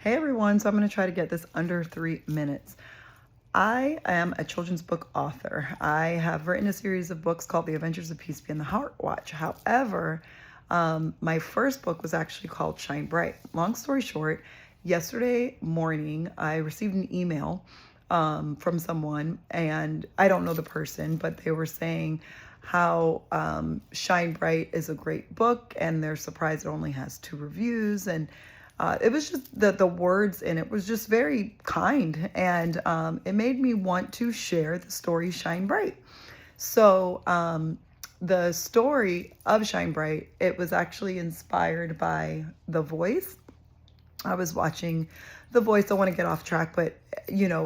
Hey everyone, so I'm going to try to get this under 3 minutes. I am a children's book author. I have written a series of books called The Adventures of Peace Be in the Heart Watch. However, my first book was actually called Shine Bright. Long story short, yesterday morning I received an email from someone, and I don't know the person, but they were saying how Shine Bright is a great book and they're surprised it only has 2 reviews, and it was just the words in it was just very kind, and it made me want to share the story Shine Bright. So the story of Shine Bright, it was actually inspired by The Voice. I was watching The Voice. I don't want to get off track, but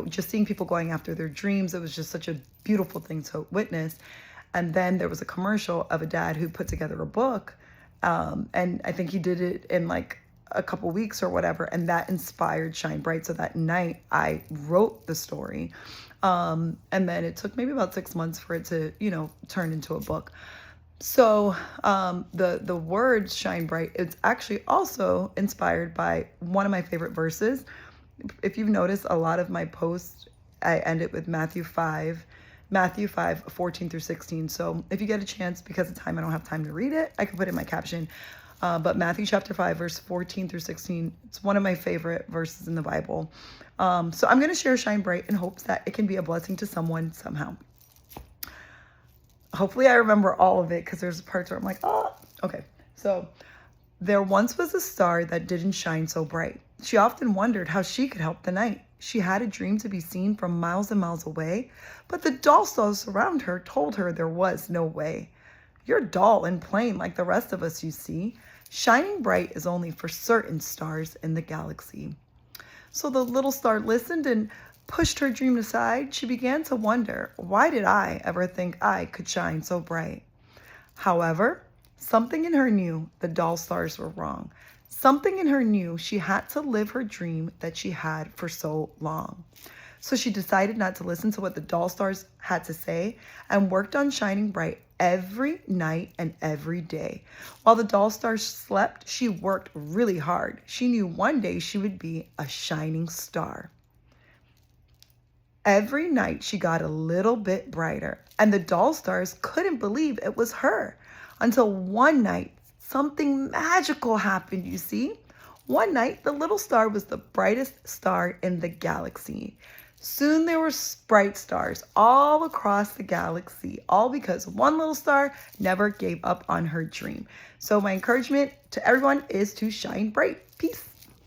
just seeing people going after their dreams, it was just such a beautiful thing to witness. And then there was a commercial of a dad who put together a book, and I think he did it in like a couple weeks or whatever, and that inspired Shine Bright. So that night I wrote the story, and then it took maybe about 6 months for it to turn into a book. So the words Shine Bright, it's actually also inspired by one of my favorite verses. If you've noticed, a lot of my posts I end it with Matthew 5 14 through 16. So if you get a chance, because of time I don't have time to read it, I can put it in my caption. But Matthew chapter 5, verse 14 through 16, it's one of my favorite verses in the Bible. So I'm going to share Shine Bright in hopes that it can be a blessing to someone somehow. Hopefully I remember all of it, because there's parts where I'm like, oh, okay. So there once was a star that didn't shine so bright. She often wondered how she could help the night. She had a dream to be seen from miles and miles away, but the dull stars around her told her there was no way. You're dull and plain like the rest of us, you see. Shining bright is only for certain stars in the galaxy. So the little star listened and pushed her dream aside. She began to wonder, why did I ever think I could shine so bright? However, something in her knew the dull stars were wrong. Something in her knew she had to live her dream that she had for so long. So she decided not to listen to what the dull stars had to say and worked on shining bright every night and every day. While the dull stars slept, she worked really hard. She knew one day she would be a shining star. Every night she got a little bit brighter, and the dull stars couldn't believe it was her. Until one night, something magical happened, you see. One night, the little star was the brightest star in the galaxy. Soon there were bright stars all across the galaxy, all because one little star never gave up on her dream. So my encouragement to everyone is to shine bright. Peace.